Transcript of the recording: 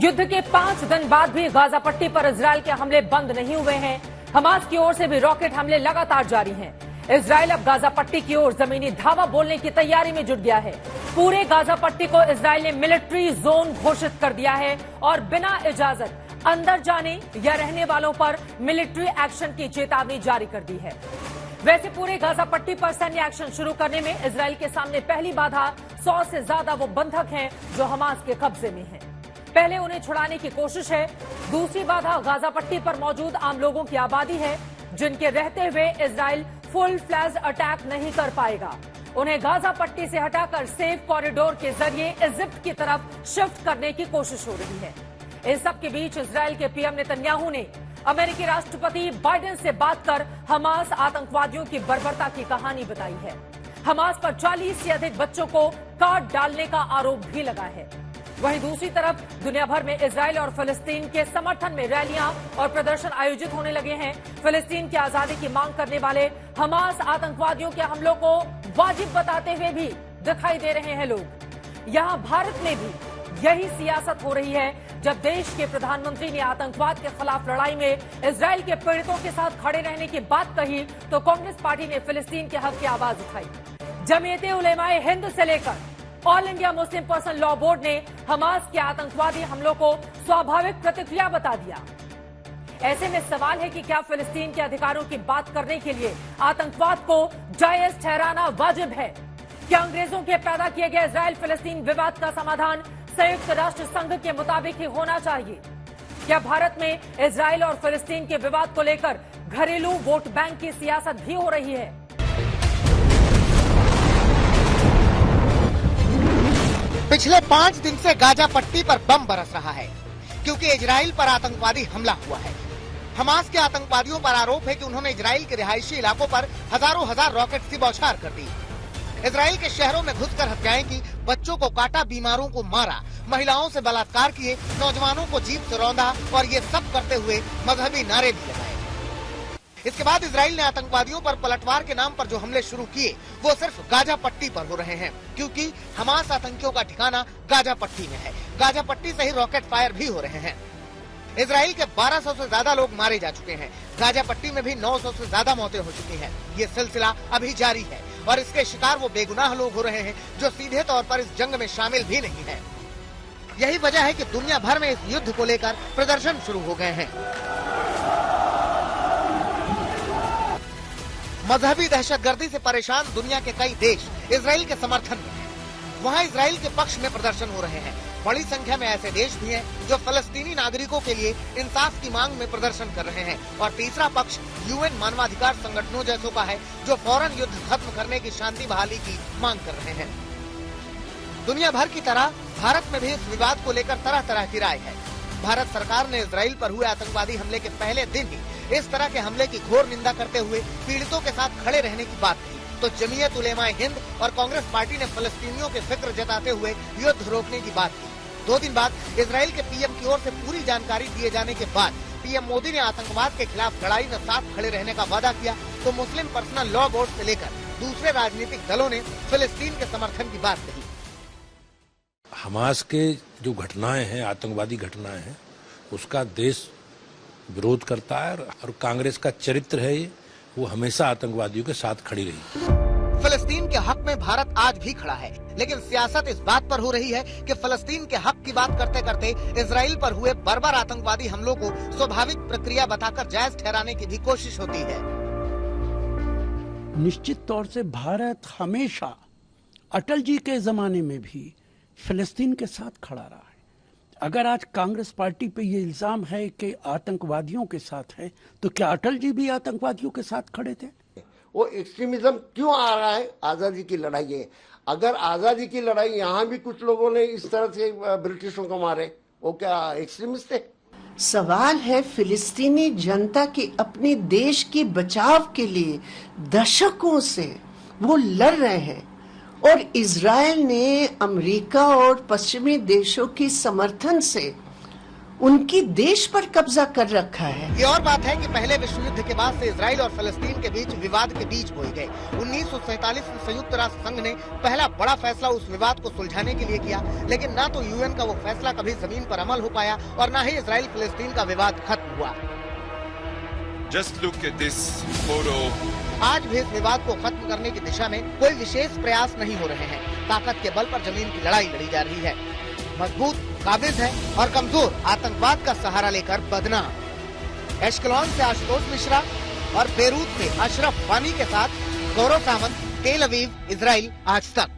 युद्ध के 5 दिन बाद भी गाजा पट्टी पर इजरायल के हमले बंद नहीं हुए हैं। हमास की ओर से भी रॉकेट हमले लगातार जारी हैं। इजरायल अब गाजा पट्टी की ओर जमीनी धावा बोलने की तैयारी में जुट गया है। पूरे गाजा पट्टी को इजरायल ने मिलिट्री जोन घोषित कर दिया है और बिना इजाजत अंदर जाने या रहने वालों पर मिलिट्री एक्शन की चेतावनी जारी कर दी है। वैसे पूरे गाजा पट्टी पर सैन्य एक्शन शुरू करने में इजरायल के सामने पहली बाधा 100 से ज्यादा वो बंधक हैं जो हमास के कब्जे में हैं। पहले उन्हें छुड़ाने की कोशिश है। दूसरी बाधा गाजा पट्टी पर मौजूद आम लोगों की आबादी है, जिनके रहते हुए इजरायल फुल फ्लैश अटैक नहीं कर पाएगा। उन्हें गाजा पट्टी से हटाकर सेफ कॉरिडोर के जरिए इजिप्ट की तरफ शिफ्ट करने की कोशिश हो रही है। इस सब के बीच इजरायल के पीएम नेतन्याहू ने अमेरिकी राष्ट्रपति बाइडेन से बात कर हमास आतंकवादियों की बर्बरता की कहानी बताई है। हमास पर 40 से अधिक बच्चों को काट डालने का आरोप भी लगा है। वहीं दूसरी तरफ दुनिया भर में इजरायल और फिलिस्तीन के समर्थन में रैलियां और प्रदर्शन आयोजित होने लगे हैं। फिलिस्तीन की आजादी की मांग करने वाले हमास आतंकवादियों के हमलों को वाजिब बताते हुए भी दिखाई दे रहे हैं लोग। यहां भारत में भी यही सियासत हो रही है। जब देश के प्रधानमंत्री ने आतंकवाद के खिलाफ लड़ाई में इजरायल के पीड़ितों के साथ खड़े रहने की बात कही, तो कांग्रेस पार्टी ने फिलिस्तीन के हक की आवाज उठाई। जमीयते उलेमाए हिंद से लेकर all India Muslim person law board ने हमास के आतंकवादी हमलों को स्वाभाविक प्रतिक्रिया बता दिया। ऐसे में सवाल है कि क्या फिलिस्तीन के अधिकारों की बात करने के लिए आतंकवाद को जायज ठहराना वाजिब है? क्या अंग्रेजों के पैदा किए गए इजरायल फिलिस्तीन विवाद का समाधान संयुक्त राष्ट्र संघ के मुताबिक ही होना चाहिए? क्या भारत में इजरायल और फिलिस्तीन के विवाद को लेकर घरेलू वोट बैंक की सियासत भी हो रही है? पिछले 5 दिन से गाजा पट्टी पर बम बरस रहा है, क्योंकि इजराइल पर आतंकवादी हमला हुआ है। हमास के आतंकवादियों पर आरोप है कि उन्होंने इजराइल के रिहायशी इलाकों पर हजार रॉकेट की बौछार कर दी। इजराइल के शहरों में घुसकर हत्याएं की, बच्चों को काटा, बीमारों को मारा, महिलाओं से बलात्कार किए, नौजवानों को जीप से रौंदा और ये सब करते हुए मजहबी नारे भी लगाए। इसके बाद इजराइल ने आतंकवादियों पर पलटवार के नाम पर जो हमले शुरू किए वो सिर्फ गाजा पट्टी पर हो रहे हैं, क्योंकि हमास आतंकियों का ठिकाना गाजा पट्टी में है। गाजा पट्टी से ही रॉकेट फायर भी हो रहे हैं। इजराइल के 1200 से ज्यादा लोग मारे जा चुके हैं। गाजा पट्टी में भी 900 से ज्यादा मौतें हो चुकी हैं। ये सिलसिला अभी जारी है और इसके शिकार वो बेगुनाह लोग हो रहे हैं जो सीधे तौर पर इस जंग में शामिल भी नहीं है। यही वजह है कि दुनिया भर में इस युद्ध को लेकर प्रदर्शन शुरू हो गए हैं। मजहबी दहशतगर्दी से परेशान दुनिया के कई देश इजराइल के समर्थन में हैं। वहाँ इजराइल के पक्ष में प्रदर्शन हो रहे हैं। बड़ी संख्या में ऐसे देश भी हैं जो फलस्तीनी नागरिकों के लिए इंसाफ की मांग में प्रदर्शन कर रहे हैं, और तीसरा पक्ष यूएन मानवाधिकार संगठनों जैसों का है जो फौरन युद्ध खत्म करने की शांति बहाली की मांग कर रहे हैं। दुनिया भर की तरह भारत में भी इस विवाद को लेकर तरह तरह की राय है। भारत सरकार ने इजराइल पर हुए आतंकवादी हमले के पहले दिन ही इस तरह के हमले की घोर निंदा करते हुए पीड़ितों के साथ खड़े रहने की बात की, तो जमीयत उलेमाए हिंद और कांग्रेस पार्टी ने फलस्तीनियों के फिक्र जताते हुए युद्ध रोकने की बात की। 2 दिन बाद इजराइल के पीएम की ओर से पूरी जानकारी दिए जाने के बाद पीएम मोदी ने आतंकवाद के खिलाफ लड़ाई में साथ खड़े रहने का वादा किया, तो मुस्लिम पर्सनल लॉ बोर्ड से लेकर दूसरे राजनीतिक दलों ने फिलिस्तीन के समर्थन की बात कही। हमास के जो घटनाएं हैं, आतंकवादी घटनाएं हैं, उसका देश विरोध करता है और कांग्रेस का चरित्र है ये, वो हमेशा आतंकवादियों के साथ खड़ी रही। फलस्तीन के हक में भारत आज भी खड़ा है, लेकिन सियासत इस बात पर हो रही है कि फलस्तीन के हक की बात करते करते इजराइल पर हुए बर्बर आतंकवादी हमलों को स्वाभाविक प्रक्रिया बताकर जायज ठहराने की भी कोशिश होती है। निश्चित तौर से भारत हमेशा अटल जी के जमाने में भी फिलिस्तीन के साथ खड़ा रहा है। अगर आज कांग्रेस पार्टी पे ये इल्जाम है कि आतंकवादियों के साथ है, तो क्या अटल जी भी आतंकवादियों के साथ खड़े थे? वो एक्सट्रीमिज्म क्यों आ रहा है? आजादी की लड़ाई है। अगर आजादी की लड़ाई यहाँ भी कुछ लोगों ने इस तरह से ब्रिटिशों को मारे, वो क्या एक्सट्रीमिस्ट थे? सवाल है फिलिस्तीनी जनता की अपने देश की बचाव के लिए दशकों से वो लड़ रहे हैं, और इजराइल ने अमेरिका और पश्चिमी देशों की समर्थन से उनकी देश पर कब्जा कर रखा है। ये और बात है कि पहले विश्व युद्ध के बाद से इजराइल और फलस्तीन के बीच विवाद के बीच बोए गए। 1947 में संयुक्त राष्ट्र संघ ने पहला बड़ा फैसला उस विवाद को सुलझाने के लिए किया, लेकिन ना तो यूएन का वो फैसला कभी जमीन पर अमल हो पाया और ना ही इजराइल फलस्तीन का विवाद खत्म हुआ। Just look at this photo. आज भी इस विवाद को खत्म करने की दिशा में कोई विशेष प्रयास नहीं हो रहे हैं। ताकत के बल पर जमीन की लड़ाई लड़ी जा रही है। मजबूत, काबिज है और कमजोर आतंकवाद का सहारा लेकर बदनाम। एश्कलॉन से आशुतोष मिश्रा और बेरूत से अशरफ वानी के साथ गौरव सावंत, तेल अवीव, इजराइल आज तक।